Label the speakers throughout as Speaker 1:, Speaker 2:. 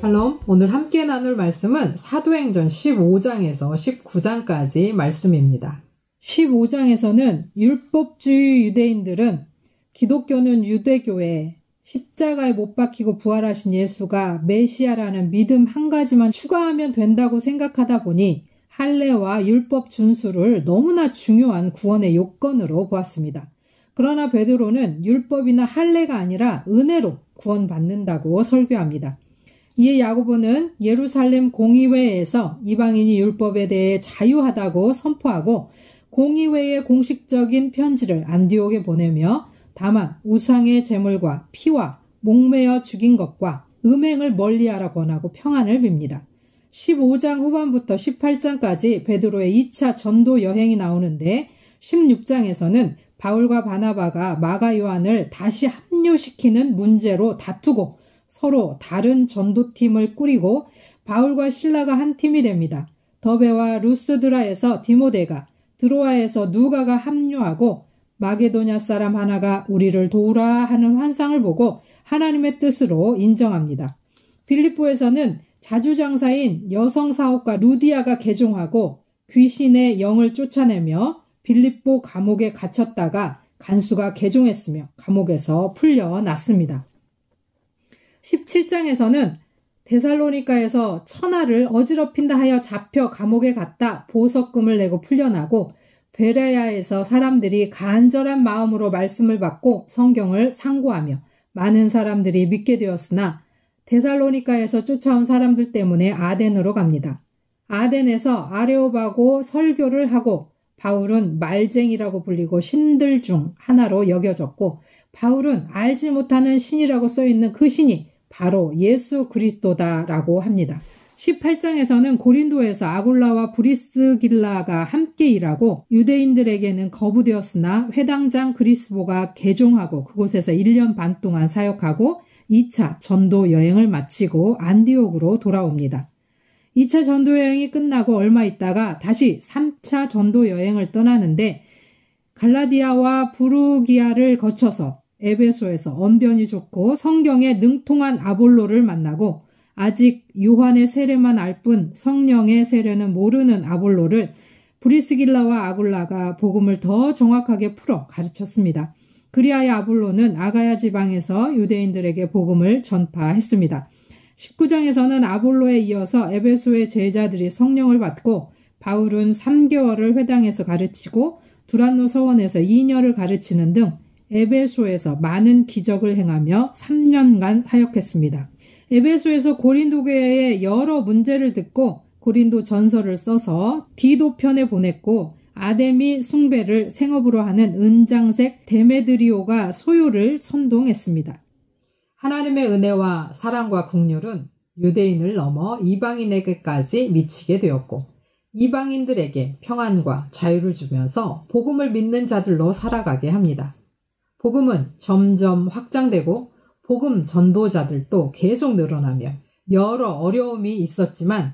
Speaker 1: 샬롬, 오늘 함께 나눌 말씀은 사도행전 15장에서 19장까지 말씀입니다. 15장에서는 율법주의 유대인들은 기독교는 유대교에 십자가에 못 박히고 부활하신 예수가 메시아라는 믿음 한 가지만 추가하면 된다고 생각하다 보니 할례와 율법 준수를 너무나 중요한 구원의 요건으로 보았습니다. 그러나 베드로는 율법이나 할례가 아니라 은혜로 구원받는다고 설교합니다. 이에 야고보는 예루살렘 공의회에서 이방인이 율법에 대해 자유하다고 선포하고 공의회의 공식적인 편지를 안디옥에 보내며 다만 우상의 제물과 피와 목매어 죽인 것과 음행을 멀리하라 권하고 평안을 빕니다. 15장 후반부터 18장까지 베드로의 2차 전도 여행이 나오는데 16장에서는 바울과 바나바가 마가 요한을 다시 합류시키는 문제로 다투고 서로 다른 전도팀을 꾸리고 바울과 실라가 한 팀이 됩니다. 더베와 루스드라에서 디모데가, 드로아에서 누가가 합류하고 마게도냐 사람 하나가 우리를 도우라 하는 환상을 보고 하나님의 뜻으로 인정합니다. 빌립보에서는 자주장사인 여성 사업가 루디아가 개종하고 귀신의 영을 쫓아내며 빌립보 감옥에 갇혔다가 간수가 개종했으며 감옥에서 풀려났습니다. 17장에서는 데살로니가에서 천하를 어지럽힌다 하여 잡혀 감옥에 갔다 보석금을 내고 풀려나고 베레야에서 사람들이 간절한 마음으로 말씀을 받고 성경을 상고하며 많은 사람들이 믿게 되었으나 데살로니가에서 쫓아온 사람들 때문에 아덴으로 갑니다. 아덴에서 아레오바고 설교를 하고 바울은 말쟁이라고 불리고 신들 중 하나로 여겨졌고 바울은 알지 못하는 신이라고 써있는 그 신이 바로 예수 그리스도다라고 합니다. 18장에서는 고린도에서 아굴라와 브리스길라가 함께 일하고 유대인들에게는 거부되었으나 회당장 그리스보가 개종하고 그곳에서 1년 반 동안 사역하고 2차 전도 여행을 마치고 안디옥으로 돌아옵니다. 2차 전도 여행이 끝나고 얼마 있다가 다시 3차 전도 여행을 떠나는데 갈라디아와 부르기아를 거쳐서 에베소에서 언변이 좋고 성경에 능통한 아볼로를 만나고 아직 요한의 세례만 알 뿐 성령의 세례는 모르는 아볼로를 브리스길라와 아굴라가 복음을 더 정확하게 풀어 가르쳤습니다. 그리하여 아볼로는 아가야 지방에서 유대인들에게 복음을 전파했습니다. 19장에서는 아볼로에 이어서 에베소의 제자들이 성령을 받고 바울은 3개월을 회당에서 가르치고 두란노 서원에서 2년을 가르치는 등 에베소에서 많은 기적을 행하며 3년간 사역했습니다. 에베소에서 고린도 교회의 여러 문제를 듣고 고린도 전서를 써서 디도편에 보냈고 아데미 숭배를 생업으로 하는 은장색 데메드리오가 소요를 선동했습니다. 하나님의 은혜와 사랑과 긍휼은 유대인을 넘어 이방인에게까지 미치게 되었고 이방인들에게 평안과 자유를 주면서 복음을 믿는 자들로 살아가게 합니다. 복음은 점점 확장되고 복음 전도자들도 계속 늘어나며 여러 어려움이 있었지만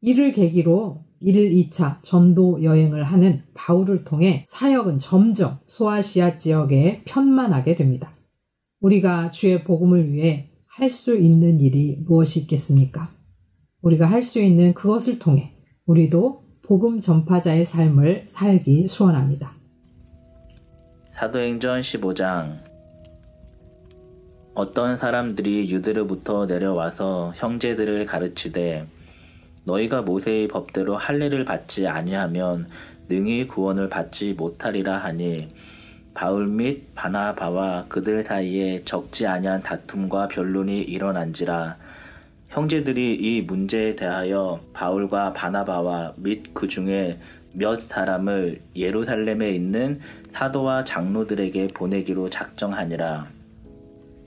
Speaker 1: 이를 계기로 1, 2차 전도 여행을 하는 바울을 통해 사역은 점점 소아시아 지역에 편만하게 됩니다. 우리가 주의 복음을 위해 할 수 있는 일이 무엇이 있겠습니까? 우리가 할 수 있는 그것을 통해 우리도 복음 전파자의 삶을 살기 소원합니다.
Speaker 2: 사도행전 15장. 어떤 사람들이 유대로부터 내려와서 형제들을 가르치되 너희가 모세의 법대로 할례를 받지 아니하면 능히 구원을 받지 못하리라 하니 바울 및 바나바와 그들 사이에 적지 아니한 다툼과 변론이 일어난지라. 형제들이 이 문제에 대하여 바울과 바나바와 및 그 중에 몇 사람을 예루살렘에 있는 사도와 장로들에게 보내기로 작정하니라.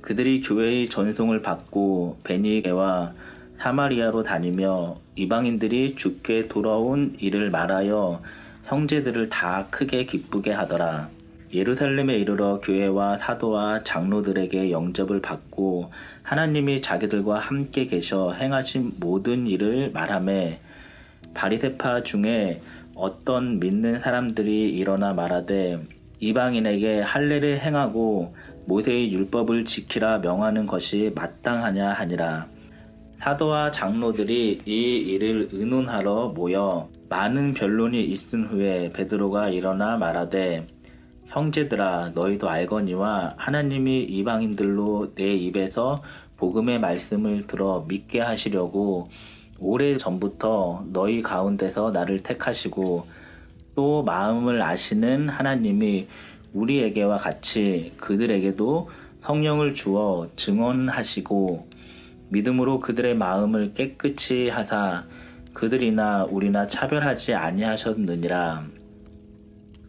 Speaker 2: 그들이 교회의 전송을 받고 베니게와 사마리아로 다니며 이방인들이 주께 돌아온 일을 말하여 형제들을 다 크게 기쁘게 하더라. 예루살렘에 이르러 교회와 사도와 장로들에게 영접을 받고 하나님이 자기들과 함께 계셔 행하신 모든 일을 말하매 바리새파 중에 어떤 믿는 사람들이 일어나 말하되 이방인에게 할례를 행하고 모세의 율법을 지키라 명하는 것이 마땅하냐 하니라. 사도와 장로들이 이 일을 의논하러 모여 많은 변론이 있은 후에 베드로가 일어나 말하되 형제들아 너희도 알거니와 하나님이 이방인들로 내 입에서 복음의 말씀을 들어 믿게 하시려고 오래 전부터 너희 가운데서 나를 택하시고 또 마음을 아시는 하나님이 우리에게와 같이 그들에게도 성령을 주어 증언하시고 믿음으로 그들의 마음을 깨끗이 하사 그들이나 우리나 차별하지 아니하셨느니라.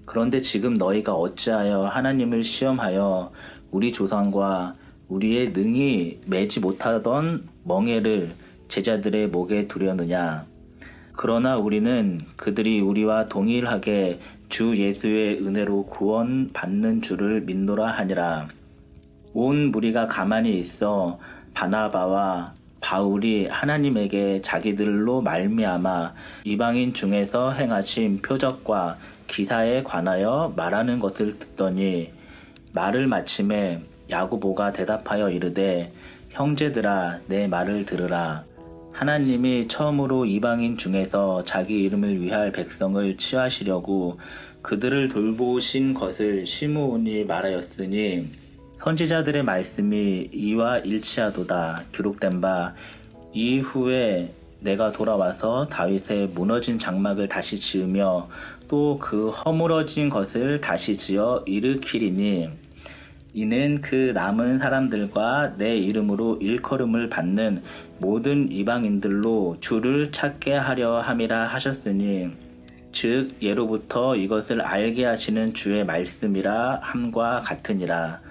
Speaker 2: 그런데 지금 너희가 어찌하여 하나님을 시험하여 우리 조상과 우리의 능히 매지 못하던 멍에를 제자들의 목에 두려느냐. 그러나 우리는 그들이 우리와 동일하게 주 예수의 은혜로 구원 받는 줄을 믿노라 하니라. 온 무리가 가만히 있어 바나바와 바울이 하나님에게 자기들로 말미암아 이방인 중에서 행하신 표적과 기사에 관하여 말하는 것을 듣더니 말을 마침에 야고보가 대답하여 이르되 형제들아 내 말을 들으라. 하나님이 처음으로 이방인 중에서 자기 이름을 위할 백성을 취하시려고 그들을 돌보신 것을 시므온이 말하였으니 선지자들의 말씀이 이와 일치하도다. 기록된 바 이후에 내가 돌아와서 다윗의 무너진 장막을 다시 지으며 또 그 허물어진 것을 다시 지어 일으키리니 이는 그 남은 사람들과 내 이름으로 일컬음을 받는 모든 이방인들로 주를 찾게 하려 함이라 하셨으니 즉 예로부터 이것을 알게 하시는 주의 말씀이라 함과 같으니라.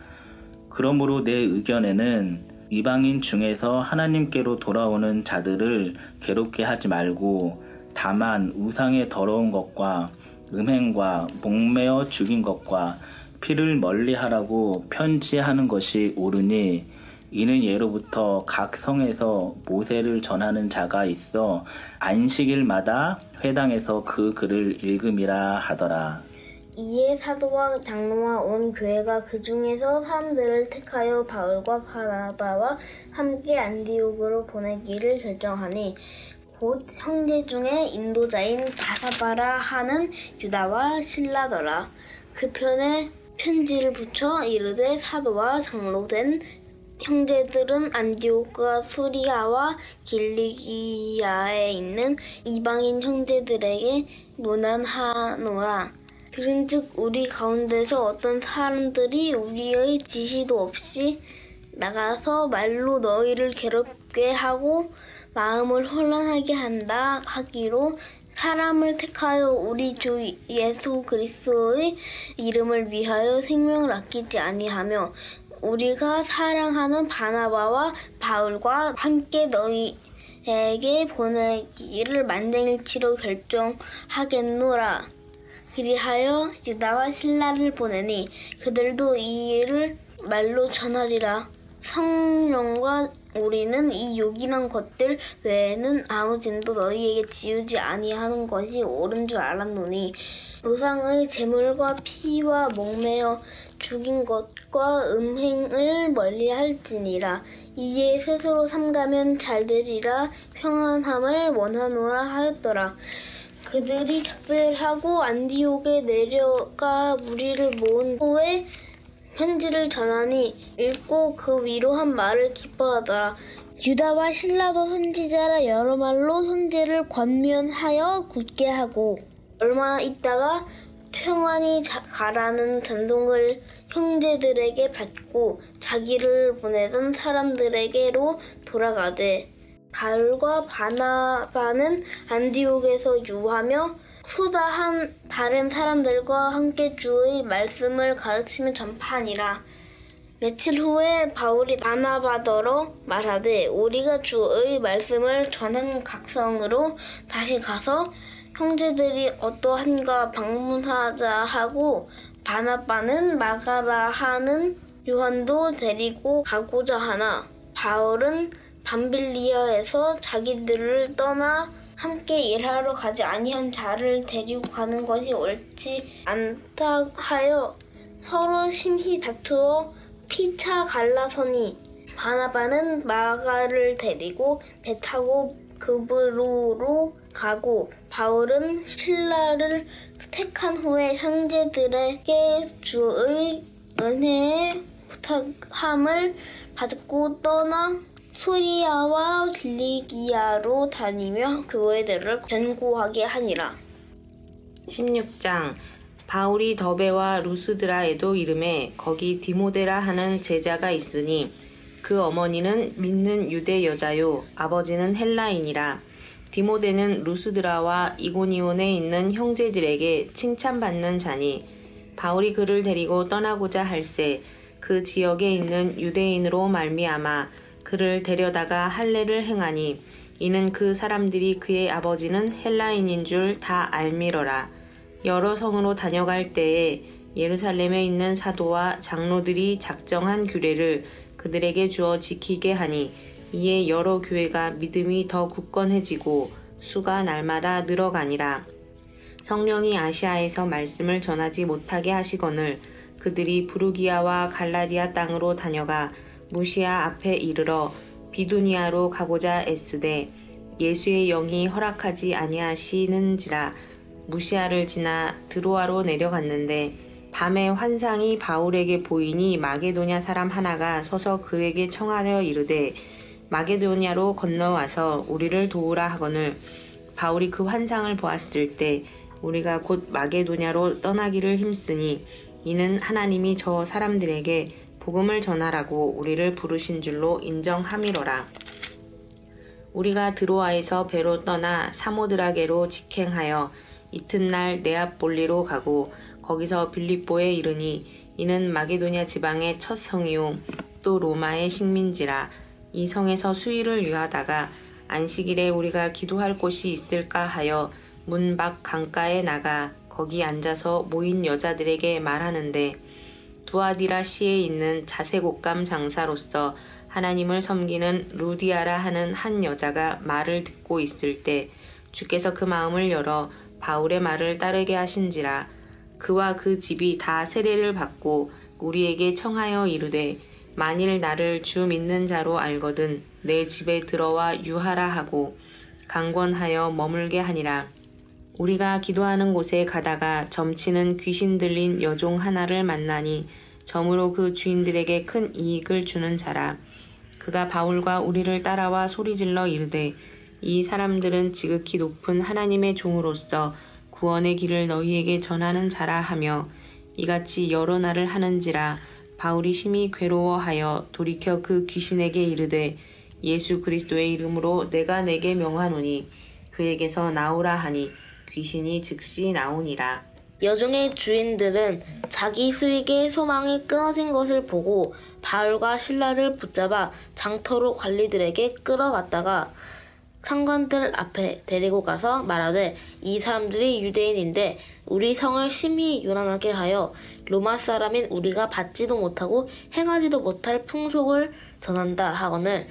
Speaker 2: 그러므로 내 의견에는 이방인 중에서 하나님께로 돌아오는 자들을 괴롭게 하지 말고 다만 우상의 더러운 것과 음행과 목매어 죽인 것과 피를 멀리하라고 편지하는 것이 옳으니 이는 예로부터 각 성에서 모세를 전하는 자가 있어 안식일마다 회당에서 그 글을 읽음이라 하더라.
Speaker 3: 이에 사도와 장로와 온 교회가 그 중에서 사람들을 택하여 바울과 바나바와 함께 안디옥으로 보내기를 결정하니 곧 형제 중에 인도자인 바사바라 하는 유다와 실라더라. 그 편에 편지를 붙여 이르되 사도와 장로 된 형제들은 안디옥과 수리아와 길리기아에 있는 이방인 형제들에게 문안하노라. 들은즉 우리 가운데서 어떤 사람들이 우리의 지시도 없이 나가서 말로 너희를 괴롭게 하고 마음을 혼란하게 한다 하기로 사람을 택하여 우리 주 예수 그리스도의 이름을 위하여 생명을 아끼지 아니하며 우리가 사랑하는 바나바와 바울과 함께 너희에게 보내기를 만장일치로 결정하겠노라. 그리하여 유다와 실라를 보내니 그들도 이 일을 말로 전하리라. 성령과 우리는 이 요긴한 것들 외에는 아무 짐도 너희에게 지우지 아니하는 것이 옳은 줄 알았노니 우상의 제물과 피와 목매어 죽인 것과 음행을 멀리할지니라. 이에 스스로 삼가면 잘되리라 평안함을 원하노라 하였더라. 그들이 작별하고 안디옥에 내려가 무리를 모은 후에 편지를 전하니 읽고 그 위로 한 말을 기뻐하더라. 유다와 실라도 선지자라 여러 말로 형제를 권면하여 굳게 하고 얼마 있다가 평안히 가라는 전송을 형제들에게 받고 자기를 보내던 사람들에게로 돌아가되 바울과 바나바는 안디옥에서 유하며 후다한 다른 사람들과 함께 주의 말씀을 가르치며 전파하니라. 며칠 후에 바울이 바나바더러 말하되 우리가 주의 말씀을 전한 각성으로 다시 가서 형제들이 어떠한가 방문하자 하고 바나바는 마가라 하는 요한도 데리고 가고자 하나 바울은 밤빌리아에서 자기들을 떠나 함께 일하러 가지 아니한 자를 데리고 가는 것이 옳지 않다 하여 서로 심히 다투어 피차 갈라서니 바나바는 마가를 데리고 배 타고 그브로로 가고 바울은 실라를 택한 후에 형제들에게 주의 은혜의 부탁함을 받고 떠나 소리아와 길리기아로 다니며 교회들을 견고하게 하니라.
Speaker 4: 16장 바울이 더베와 루스드라에도 이름에 거기 디모데라 하는 제자가 있으니 그 어머니는 믿는 유대 여자요 아버지는 헬라인이라. 디모데는 루스드라와 이고니온에 있는 형제들에게 칭찬받는 자니 바울이 그를 데리고 떠나고자 할새 그 지역에 있는 유대인으로 말미암아 그를 데려다가 할례를 행하니 이는 그 사람들이 그의 아버지는 헬라인인 줄 다 알미러라. 여러 성으로 다녀갈 때에 예루살렘에 있는 사도와 장로들이 작정한 규례를 그들에게 주어 지키게 하니 이에 여러 교회가 믿음이 더 굳건해지고 수가 날마다 늘어가니라. 성령이 아시아에서 말씀을 전하지 못하게 하시거늘 그들이 부르기아와 갈라디아 땅으로 다녀가 무시아 앞에 이르러 비두니아로 가고자 애쓰되 예수의 영이 허락하지 아니하시는지라. 무시아를 지나 드로아로 내려갔는데 밤에 환상이 바울에게 보이니 마게도냐 사람 하나가 서서 그에게 청하여 이르되 마게도냐로 건너와서 우리를 도우라 하거늘 바울이 그 환상을 보았을 때 우리가 곧 마게도냐로 떠나기를 힘쓰니 이는 하나님이 저 사람들에게 복음을 전하라고 우리를 부르신 줄로 인정함이로라. 우리가 드로아에서 배로 떠나 사모드라게로 직행하여 이튿날 네아폴리로 가고 거기서 빌립보에 이르니 이는 마게도냐 지방의 첫 성이요 또 로마의 식민지라. 이 성에서 수일을 유하다가 안식일에 우리가 기도할 곳이 있을까 하여 문 밖 강가에 나가 거기 앉아서 모인 여자들에게 말하는데 두아디라 시에 있는 자색옷감 장사로서 하나님을 섬기는 루디아라 하는 한 여자가 말을 듣고 있을 때 주께서 그 마음을 열어 바울의 말을 따르게 하신지라. 그와 그 집이 다 세례를 받고 우리에게 청하여 이르되 만일 나를 주 믿는 자로 알거든 내 집에 들어와 유하라 하고 강권하여 머물게 하니라. 우리가 기도하는 곳에 가다가 점치는 귀신 들린 여종 하나를 만나니 점으로 그 주인들에게 큰 이익을 주는 자라. 그가 바울과 우리를 따라와 소리질러 이르되 이 사람들은 지극히 높은 하나님의 종으로서 구원의 길을 너희에게 전하는 자라 하며 이같이 여러 날을 하는지라. 바울이 심히 괴로워하여 돌이켜 그 귀신에게 이르되 예수 그리스도의 이름으로 내가 내게 명하노니 그에게서 나오라 하니 귀신이 즉시 나오니라.
Speaker 3: 여종의 주인들은 자기 수익의 소망이 끊어진 것을 보고 바울과 실라를 붙잡아 장터로 관리들에게 끌어갔다가 상관들 앞에 데리고 가서 말하되 이 사람들이 유대인인데 우리 성을 심히 요란하게 하여 로마 사람인 우리가 받지도 못하고 행하지도 못할 풍속을 전한다 하거늘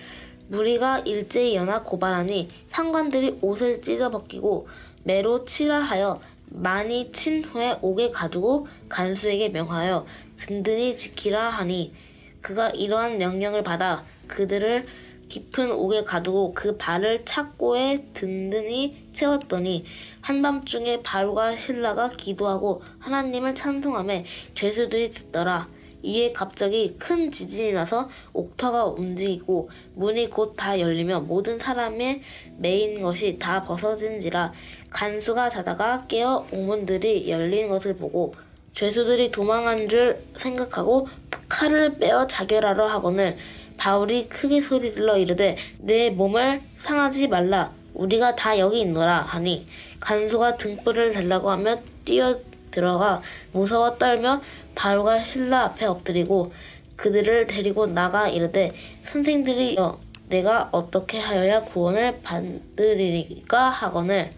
Speaker 3: 무리가 일제히 일어나 고발하니 상관들이 옷을 찢어 벗기고 매로 치라 하여 많이 친 후에 옥에 가두고 간수에게 명하여 든든히 지키라 하니 그가 이러한 명령을 받아 그들을 깊은 옥에 가두고 그 발을 착고에 든든히 채웠더니 한밤중에 바울과 실라가 기도하고 하나님을 찬송하며 죄수들이 듣더라. 이에 갑자기 큰 지진이 나서 옥터가 움직이고 문이 곧 다 열리며 모든 사람의 매인 것이 다 벗어진지라. 간수가 자다가 깨어 옥문들이 열린 것을 보고 죄수들이 도망한 줄 생각하고 칼을 빼어 자결하려 하거늘 바울이 크게 소리질러 이르되 내 몸을 상하지 말라 우리가 다 여기 있노라 하니 간수가 등불을 달라고 하며 뛰어 들어가 무서워 떨며 바울과 실라 앞에 엎드리고 그들을 데리고 나가 이르되 선생들이여 내가 어떻게 하여야 구원을 받으리까 하거늘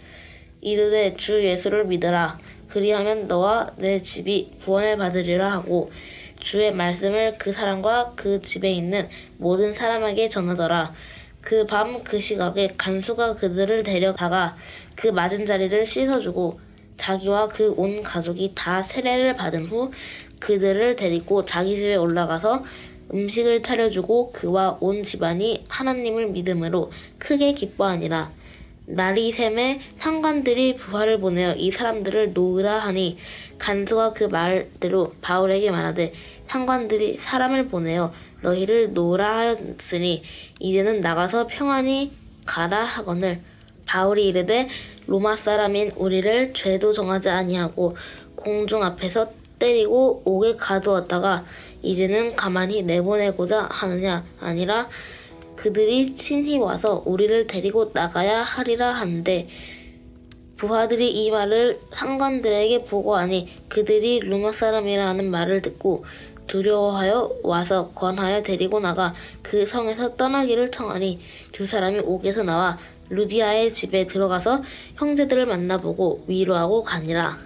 Speaker 3: 이르되 주 예수를 믿으라 그리하면 너와 내 집이 구원을 받으리라 하고 주의 말씀을 그 사람과 그 집에 있는 모든 사람에게 전하더라. 그 밤 그 시각에 간수가 그들을 데려다가 그 맞은 자리를 씻어주고 자기와 그 온 가족이 다 세례를 받은 후 그들을 데리고 자기 집에 올라가서 음식을 차려주고 그와 온 집안이 하나님을 믿음으로 크게 기뻐하니라. 날이 샘에 상관들이 부하를 보내어 이 사람들을 놓으라 하니 간수가 그 말대로 바울에게 말하되 상관들이 사람을 보내어 너희를 놓으라 하였으니 이제는 나가서 평안히 가라 하거늘. 바울이 이르되 로마 사람인 우리를 죄도 정하지 아니하고 공중 앞에서 때리고 옥에 가두었다가 이제는 가만히 내보내고자 하느냐 아니라 그들이 친히 와서 우리를 데리고 나가야 하리라 하는데 부하들이 이 말을 상관들에게 보고하니 그들이 로마 사람이라 하는 말을 듣고 두려워하여 와서 권하여 데리고 나가 그 성에서 떠나기를 청하니 두 사람이 옥에서 나와 루디아의 집에 들어가서 형제들을 만나보고 위로하고 가니라.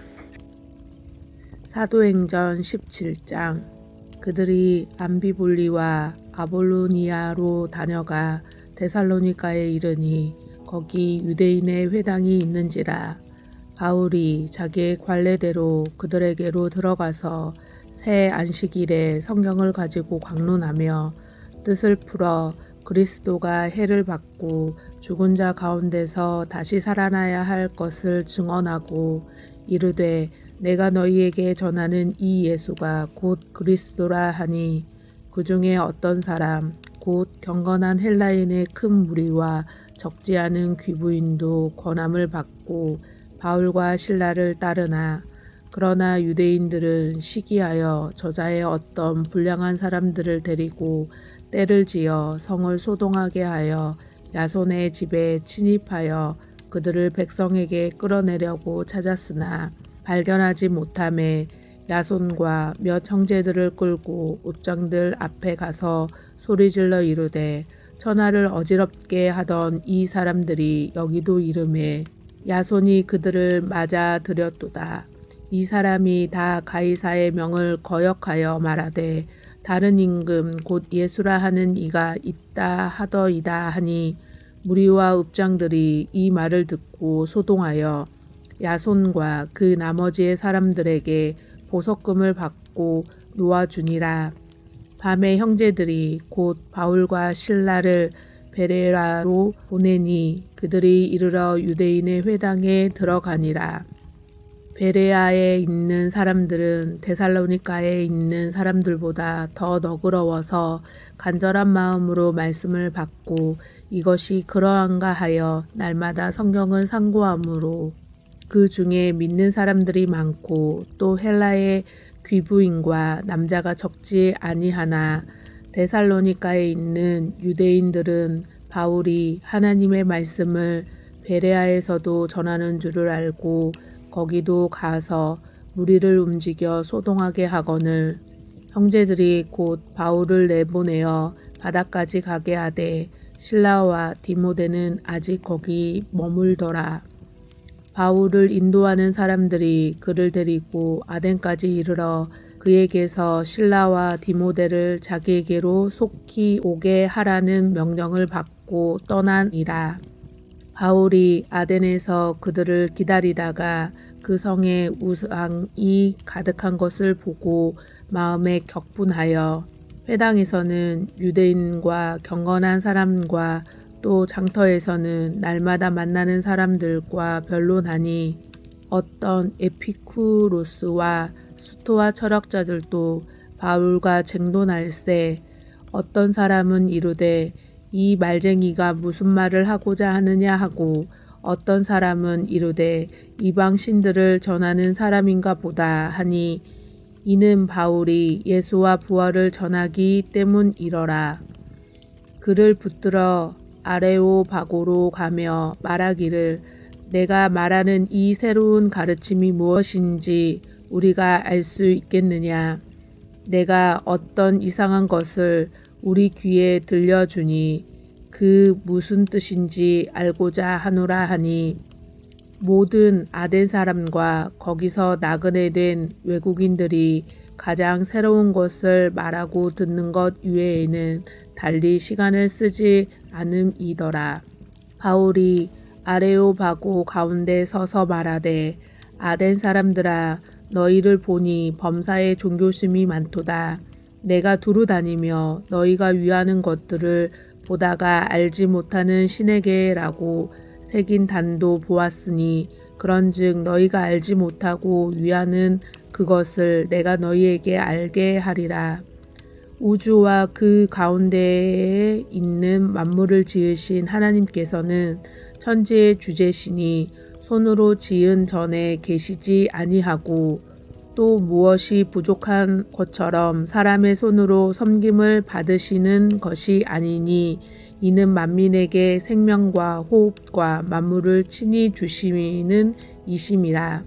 Speaker 5: 사도행전 17장. 그들이 암비볼리와 아볼로니아로 다녀가 데살로니가에 이르니 거기 유대인의 회당이 있는지라. 바울이 자기의 관례대로 그들에게로 들어가서 새 안식일에 성경을 가지고 강론하며 뜻을 풀어 그리스도가 해를 받고 죽은 자 가운데서 다시 살아나야 할 것을 증언하고 이르되 내가 너희에게 전하는 이 예수가 곧 그리스도라 하니 그 중에 어떤 사람 곧 경건한 헬라인의 큰 무리와 적지 않은 귀부인도 권함을 받고 바울과 실라를 따르나 그러나 유대인들은 시기하여 저자의 어떤 불량한 사람들을 데리고 떼를 지어 성을 소동하게 하여 야손의 집에 침입하여 그들을 백성에게 끌어내려고 찾았으나 발견하지 못하매 야손과 몇 형제들을 끌고 읍장들 앞에 가서 소리질러 이르되 천하를 어지럽게 하던 이 사람들이 여기도 이르매 야손이 그들을 맞아 들였도다. 이 사람이 다 가이사의 명을 거역하여 말하되 다른 임금 곧 예수라 하는 이가 있다 하더이다 하니 무리와 읍장들이 이 말을 듣고 소동하여 야손과 그 나머지의 사람들에게 보석금을 받고 놓아주니라. 밤에 형제들이 곧 바울과 실라를 베레라로 보내니 그들이 이르러 유대인의 회당에 들어가니라. 베레아에 있는 사람들은 데살로니가에 있는 사람들보다 더 너그러워서 간절한 마음으로 말씀을 받고 이것이 그러한가 하여 날마다 성경을 상고하므로 그 중에 믿는 사람들이 많고 또 헬라의 귀부인과 남자가 적지 아니하나 데살로니가에 있는 유대인들은 바울이 하나님의 말씀을 베레아에서도 전하는 줄을 알고 거기도 가서 무리를 움직여 소동하게 하거늘 형제들이 곧 바울을 내보내어 바다까지 가게 하되 실라와 디모데는 아직 거기 머물더라. 바울을 인도하는 사람들이 그를 데리고 아덴까지 이르러 그에게서 실라와 디모데를 자기에게로 속히 오게 하라는 명령을 받고 떠나니라. 바울이 아덴에서 그들을 기다리다가 그 성에 우상이 가득한 것을 보고 마음에 격분하여 회당에서는 유대인과 경건한 사람과 또 장터에서는 날마다 만나는 사람들과 변론하니 어떤 에피쿠로스와 수토와 철학자들도 바울과 쟁론할세 어떤 사람은 이르되 이 말쟁이가 무슨 말을 하고자 하느냐 하고 어떤 사람은 이르되 이방 신들을 전하는 사람인가 보다 하니 이는 바울이 예수와 부활을 전하기 때문이러라. 그를 붙들어 아레오바고로 가며 말하기를 내가 말하는 이 새로운 가르침이 무엇인지 우리가 알 수 있겠느냐. 내가 어떤 이상한 것을 우리 귀에 들려주니 그 무슨 뜻인지 알고자 하노라 하니 모든 아덴 사람과 거기서 나그네 된 외국인들이 가장 새로운 것을 말하고 듣는 것 이외에는 달리 시간을 쓰지 않음이더라. 바울이 아레오바고 가운데 서서 말하되 아덴 사람들아 너희를 보니 범사에 종교심이 많도다. 내가 두루 다니며 너희가 위하는 것들을 보다가 알지 못하는 신에게라고 새긴 단도 보았으니 그런즉 너희가 알지 못하고 위하는 그것을 내가 너희에게 알게 하리라. 우주와 그 가운데에 있는 만물을 지으신 하나님께서는 천지의 주제시니 손으로 지은 전에 계시지 아니하고 또 무엇이 부족한 것처럼 사람의 손으로 섬김을 받으시는 것이 아니니 이는 만민에게 생명과 호흡과 만물을 친히 주시는 이심이라.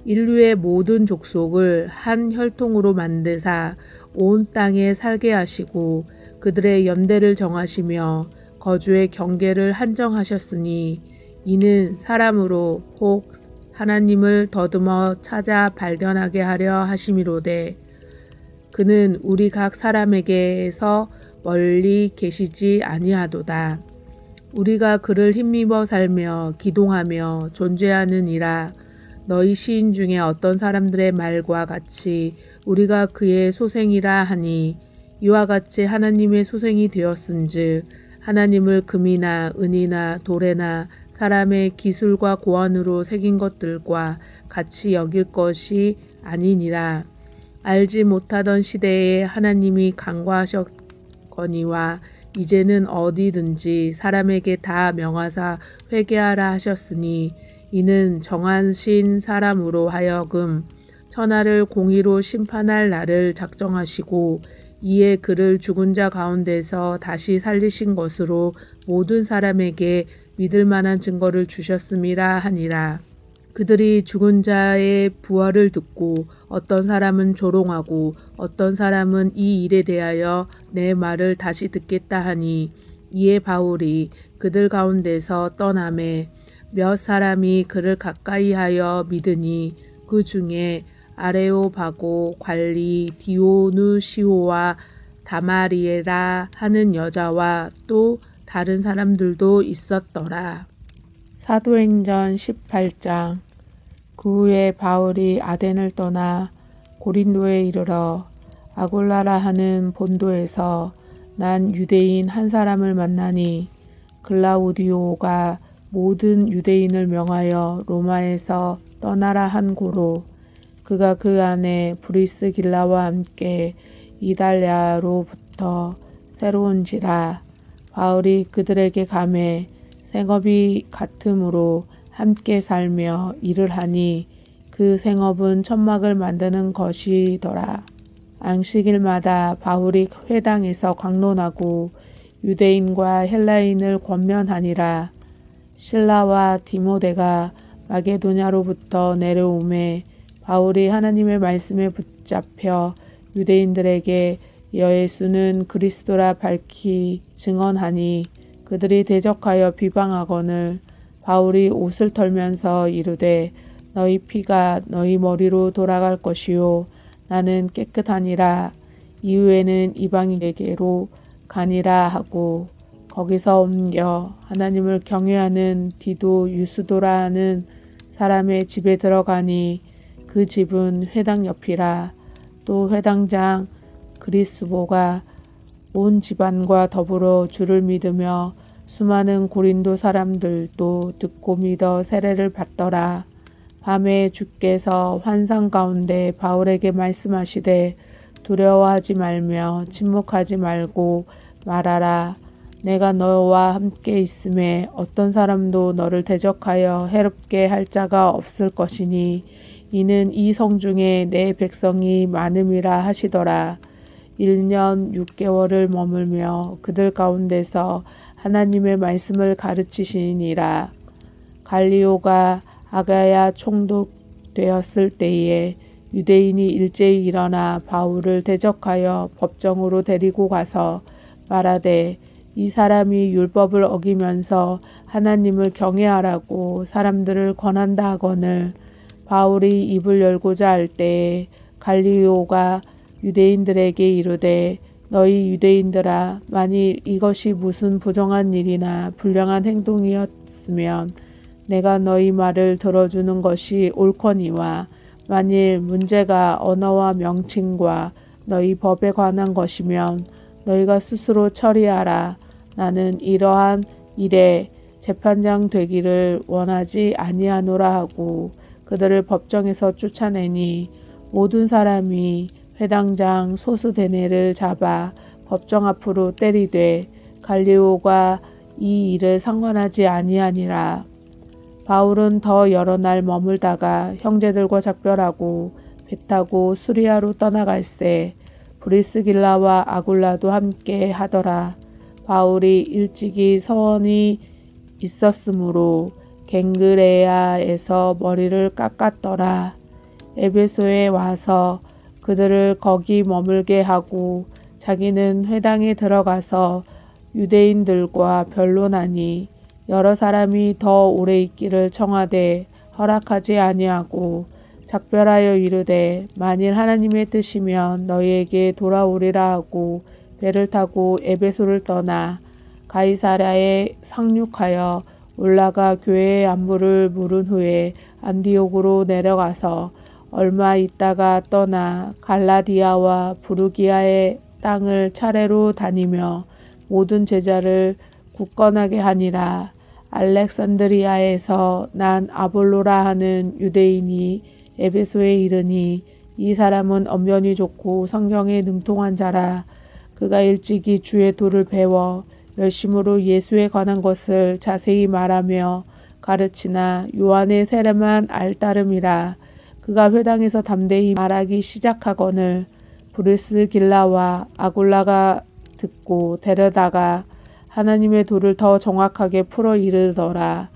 Speaker 5: 인류의 모든 족속을 한 혈통으로 만드사 온 땅에 살게 하시고 그들의 연대를 정하시며 거주의 경계를 한정하셨으니 이는 사람으로 혹 하나님을 더듬어 찾아 발견하게 하려 하심이로되 그는 우리 각 사람에게서 멀리 계시지 아니하도다. 우리가 그를 힘입어 살며 기동하며 존재하느니라. 너희 시인 중에 어떤 사람들의 말과 같이 우리가 그의 소생이라 하니 이와 같이 하나님의 소생이 되었은즉 하나님을 금이나 은이나 돌에나 사람의 기술과 고안으로 새긴 것들과 같이 여길 것이 아니니라. 알지 못하던 시대에 하나님이 간과하셨거니와 이제는 어디든지 사람에게 다 명하사 회개하라 하셨으니 이는 정하신 사람으로 하여금 천하를 공의로 심판할 날을 작정하시고 이에 그를 죽은 자 가운데서 다시 살리신 것으로 모든 사람에게 믿을 만한 증거를 주셨음이라 하니라. 그들이 죽은 자의 부활을 듣고 어떤 사람은 조롱하고 어떤 사람은 이 일에 대하여 내 말을 다시 듣겠다 하니 이에 바울이 그들 가운데서 떠나매 몇 사람이 그를 가까이하여 믿으니 그 중에 아레오바고 관리 디오누시오와 다마리에라 하는 여자와 또 다른 사람들도 있었더라. 사도행전 18장. 그 후에 바울이 아덴을 떠나 고린도에 이르러 아골라라 하는 본도에서 난 유대인 한 사람을 만나니 글라우디오가 모든 유대인을 명하여 로마에서 떠나라 한 고로 그가 그 안에 브리스길라와 함께 이달랴로부터 새로운지라. 바울이 그들에게 가매 생업이 같으므로 함께 살며 일을 하니 그 생업은 천막을 만드는 것이더라. 안식일마다 바울이 회당에서 강론하고 유대인과 헬라인을 권면하니라. 실라와 디모데가 마게도냐로부터 내려오매 바울이 하나님의 말씀에 붙잡혀 유대인들에게 예수는 그리스도라 밝히 증언하니 그들이 대적하여 비방하거늘 바울이 옷을 털면서 이르되 너희 피가 너희 머리로 돌아갈 것이요 나는 깨끗하니라. 이후에는 이방인에게로 가니라 하고 거기서 옮겨 하나님을 경외하는 디도 유스도라 하는 사람의 집에 들어가니 그 집은 회당 옆이라. 또 회당장 그리스보가 온 집안과 더불어 주를 믿으며 수많은 고린도 사람들도 듣고 믿어 세례를 받더라. 밤에 주께서 환상 가운데 바울에게 말씀하시되 두려워하지 말며 침묵하지 말고 말하라. 내가 너와 함께 있음에 어떤 사람도 너를 대적하여 해롭게 할 자가 없을 것이니 이는 이 성중에 내 백성이 많음이라 하시더라. 1년 6개월을 머물며 그들 가운데서 하나님의 말씀을 가르치시니라. 갈리오가 아가야 총독되었을 때에 유대인이 일제히 일어나 바울을 대적하여 법정으로 데리고 가서 말하되 이 사람이 율법을 어기면서 하나님을 경외하라고 사람들을 권한다 하거늘 바울이 입을 열고자 할 때에 갈리오가 유대인들에게 이르되 너희 유대인들아 만일 이것이 무슨 부정한 일이나 불량한 행동이었으면 내가 너희 말을 들어주는 것이 옳거니와 만일 문제가 언어와 명칭과 너희 법에 관한 것이면 너희가 스스로 처리하라. 나는 이러한 일에 재판장 되기를 원하지 아니하노라 하고 그들을 법정에서 쫓아내니 모든 사람이 회당장 소스데네를 잡아 법정 앞으로 때리되 갈리오가 이 일을 상관하지 아니하니라. 바울은 더 여러 날 머물다가 형제들과 작별하고 배 타고 수리아로 떠나갈새 브리스길라와 아굴라도 함께 하더라. 바울이 일찍이 서원이 있었으므로 갱그레아에서 머리를 깎았더라. 에베소에 와서 그들을 거기 머물게 하고 자기는 회당에 들어가서 유대인들과 변론하니 여러 사람이 더 오래 있기를 청하되 허락하지 아니하고 작별하여 이르되 만일 하나님의 뜻이면 너희에게 돌아오리라 하고 배를 타고 에베소를 떠나 가이사랴에 상륙하여 올라가 교회의 안부를 물은 후에 안디옥으로 내려가서 얼마 있다가 떠나 갈라디아와 부르기아의 땅을 차례로 다니며 모든 제자를 굳건하게 하니라. 알렉산드리아에서 난 아볼로라 하는 유대인이 에베소에 이르니 이 사람은 언변이 좋고 성경에 능통한 자라. 그가 일찍이 주의 도를 배워 열심으로 예수에 관한 것을 자세히 말하며 가르치나 요한의 세례만 알따름이라. 그가 회당에서 담대히 말하기 시작하거늘 브리스길라와 아굴라가 듣고 데려다가 하나님의 도를 더 정확하게 풀어 이르더라.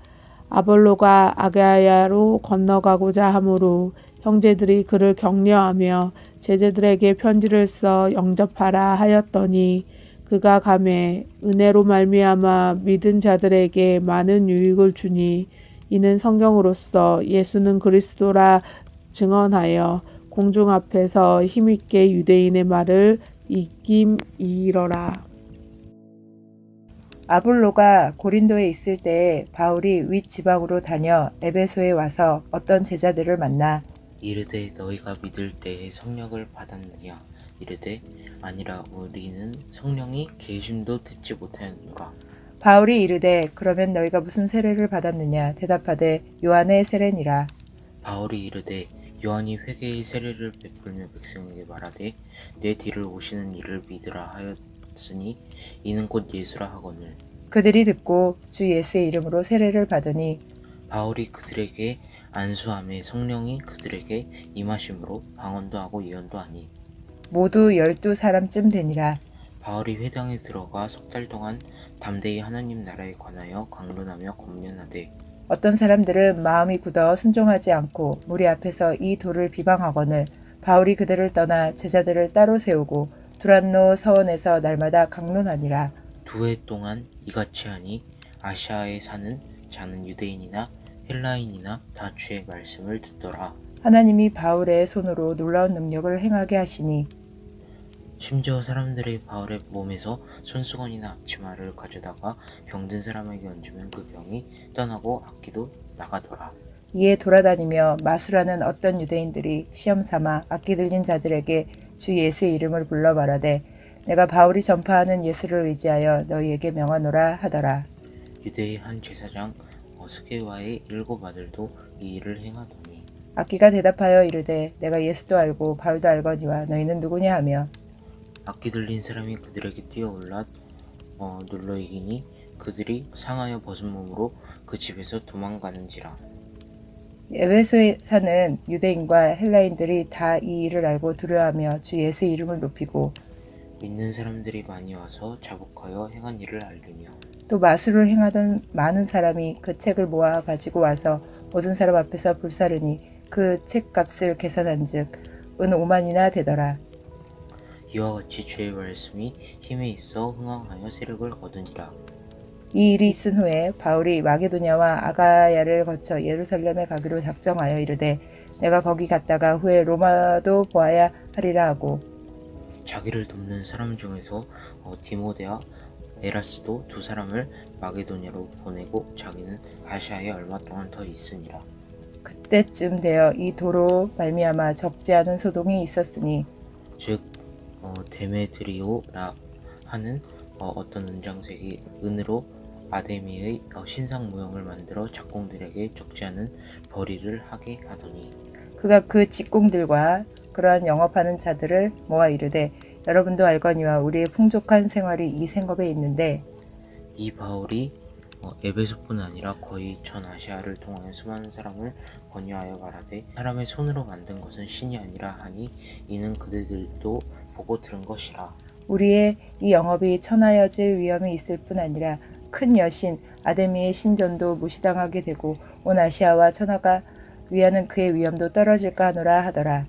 Speaker 5: 아볼로가 아가야로 건너가고자 하므로 형제들이 그를 격려하며 제자들에게 편지를 써 영접하라 하였더니 그가 가매 은혜로 말미암아 믿은 자들에게 많은 유익을 주니 이는 성경으로서 예수는 그리스도라 증언하여 공중 앞에서 힘있게 유대인의 말을 이김이러라.
Speaker 6: 아볼로가 고린도에 있을 때에 바울이 윗지방으로 다녀 에베소에 와서 어떤 제자들을 만나
Speaker 7: 이르되 너희가 믿을 때에 성령을 받았느냐? 이르되 아니라 우리는 성령이 계심도 듣지 못하였노라.
Speaker 6: 바울이 이르되 그러면 너희가 무슨 세례를 받았느냐? 대답하되 요한의 세례니라.
Speaker 7: 바울이 이르되 요한이 회개의 세례를 베풀며 백성에게 말하되 내 뒤를 오시는 이를 믿으라 하였으니 이는 곧 예수라 하거늘.
Speaker 6: 그들이 듣고 주 예수의 이름으로 세례를 받으니
Speaker 7: 바울이 그들에게 안수함에 성령이 그들에게 임하심으로 방언도 하고 예언도 하니
Speaker 6: 모두 12사람쯤 되니라.
Speaker 7: 바울이 회당에 들어가 석 달 동안 담대히 하나님 나라에 관하여 강론하며 권면하되
Speaker 6: 어떤 사람들은 마음이 굳어 순종하지 않고 무리 앞에서 이 도를 비방하거늘 바울이 그들을 떠나 제자들을 따로 세우고 두란노 서원에서 날마다 강론하니라.
Speaker 7: 2해 동안 이같이 하니 아시아에 사는 자는 유대인이나 헬라인이나 다 주의 말씀을 듣더라.
Speaker 6: 하나님이 바울의 손으로 놀라운 능력을 행하게 하시니
Speaker 7: 심지어 사람들이 바울의 몸에서 손수건이나 앞치마를 가져다가 병든 사람에게 얹으면 그 병이 떠나고 악기도 나가더라.
Speaker 6: 이에 돌아다니며 마술하는 어떤 유대인들이 시험삼아 악기 들린 자들에게 주 예수의 이름을 불러 말하되 내가 바울이 전파하는 예수를 의지하여 너희에게 명하노라 하더라.
Speaker 7: 유대의 한 제사장 스게와의 7 아들도 이 일을 행하더니
Speaker 6: 악기가 대답하여 이르되 내가 예수도 알고 바울도 알거니와 너희는 누구냐 하며
Speaker 7: 악기 들린 사람이 그들에게 뛰어올라 눌러 이기니 그들이 상하여 벗은 몸으로 그 집에서 도망가는지라.
Speaker 6: 에베소에 사는 유대인과 헬라인들이 다 이 일을 알고 두려워하며 주 예수의 이름을 높이고
Speaker 7: 믿는 사람들이 많이 와서 자복하여 행한 일을 알리며
Speaker 6: 또 마술을 행하던 많은 사람이 그 책을 모아 가지고 와서 모든 사람 앞에서 불사르니 그 책값을 계산한즉 은 5만이나 되더라.
Speaker 7: 이와 같이 주의 말씀이 힘에 있어 흥왕하여 세력을 거두니라.
Speaker 6: 이 일이 있은 후에 바울이 마게도냐와 아가야를 거쳐 예루살렘에 가기로 작정하여 이르되 내가 거기 갔다가 후에 로마도 보아야 하리라 하고
Speaker 7: 자기를 돕는 사람 중에서 디모데와 에라스도 2 사람을 마게도냐로 보내고 자기는 아시아에 얼마 동안 더 있으니라.
Speaker 6: 그때쯤 되어 이 도로 말미암아 적지 않은 소동이 있었으니
Speaker 7: 즉 데메드리오라 하는 어떤 은장색이 은으로 아데미의 신상 모형을 만들어 작공들에게 적지 않은 벌이를 하게 하더니
Speaker 6: 그가 그 직공들과 그러한 영업하는 자들을 모아 이르되 여러분도 알거니와 우리의 풍족한 생활이 이 생업에 있는데
Speaker 7: 이 바울이 에베소뿐 아니라 거의 전 아시아를 통하여 수많은 사람을 권유하여 말하되 사람의 손으로 만든 것은 신이 아니라 하니 이는 그들도 보고 들은 것이라.
Speaker 6: 우리의 이 영업이 천하여질 위험이 있을 뿐 아니라 큰 여신 아데미의 신전도 무시당하게 되고 온 아시아와 천하가 위하는 그의 위엄도 떨어질까 하노라 하더라.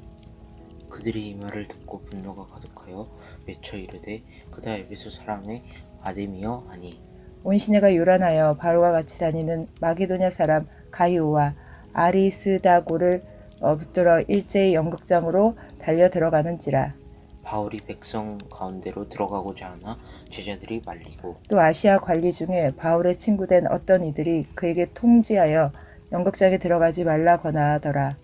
Speaker 7: 그들이 이 말을 듣고 분노가 가득하여 외쳐 이르되 그다 에베소 사람의 아데미여 하니
Speaker 6: 온 시내가 요란하여 바울과 같이 다니는 마게도냐 사람 가이오와 아리스다고를 붙들어 일제히 연극장으로 달려 들어가는지라.
Speaker 7: 바울이 백성 가운데로 들어가고자 하나 제자들이 말리고
Speaker 6: 또 아시아 관리 중에 바울의 친구된 어떤 이들이 그에게 통지하여 연극장에 들어가지 말라 권하더라.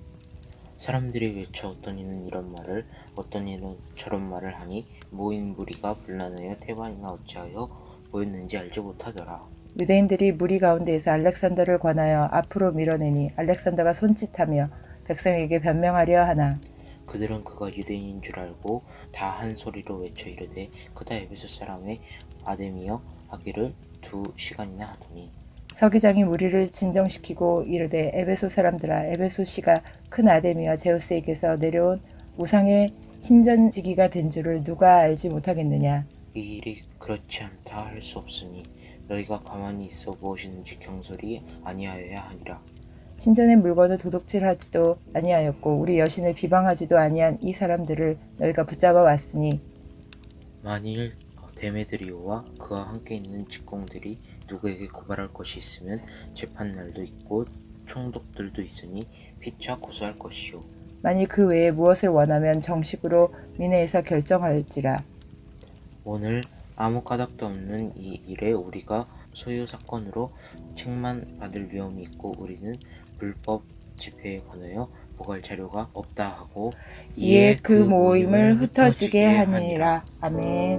Speaker 7: 사람들이 외쳐 어떤 이는 이런 말을 어떤 이는 저런 말을 하니 모인 무리가 분란하여 태반이나 어찌하여 모였는지 알지 못하더라.
Speaker 6: 유대인들이 무리 가운데에서 알렉산더를 권하여 앞으로 밀어내니 알렉산더가 손짓하며 백성에게 변명하려 하나
Speaker 7: 그들은 그가 유대인인 줄 알고 다 한 소리로 외쳐 이르되 그다 에베소 사람의 아데미여 하기를 2시간이나 하더니
Speaker 6: 서기장이 무리를 진정시키고 이르되 에베소 사람들아 에베소시가 큰 아데미와 제우스에게서 내려온 우상의 신전지기가 된 줄을 누가 알지 못하겠느냐.
Speaker 7: 이 일이 그렇지 않다 할 수 없으니 너희가 가만히 있어 무엇이든지 경솔이 아니하여야 하니라.
Speaker 6: 신전의 물건을 도둑질하지도 아니하였고 우리 여신을 비방하지도 아니한 이 사람들을 너희가 붙잡아 왔으니
Speaker 7: 만일 데메드리오와 그와 함께 있는 직공들이 누구에게 고발할 것이 있으면 재판날도 있고 총독들도 있으니 피차 고소할 것이요.
Speaker 6: 만일 그 외에 무엇을 원하면 정식으로 민회에서 결정할지라.
Speaker 7: 오늘 아무 까닭도 없는 이 일에 우리가 소유 사건으로 책만 받을 위험이 있고 우리는 불법 집회에 관하여 보고할 자료가 없다 하고
Speaker 6: 이에 그 모임을 흩어지게 하니라. 아멘.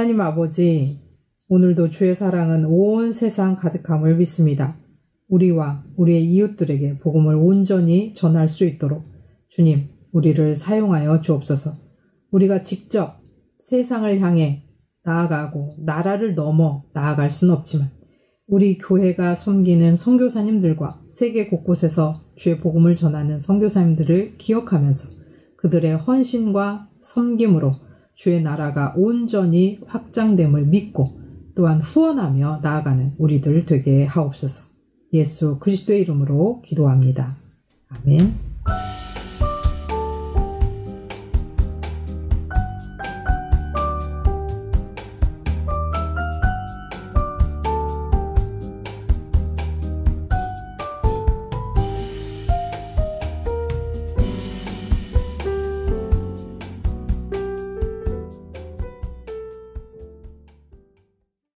Speaker 1: 하나님 아버지, 오늘도 주의 사랑은 온 세상 가득함을 믿습니다. 우리와 우리의 이웃들에게 복음을 온전히 전할 수 있도록 주님, 우리를 사용하여 주옵소서. 우리가 직접 세상을 향해 나아가고 나라를 넘어 나아갈 수는 없지만 우리 교회가 섬기는 선교사님들과 세계 곳곳에서 주의 복음을 전하는 선교사님들을 기억하면서 그들의 헌신과 섬김으로 주의 나라가 온전히 확장됨을 믿고 또한 후원하며 나아가는 우리들 되게 하옵소서. 예수 그리스도의 이름으로 기도합니다. 아멘.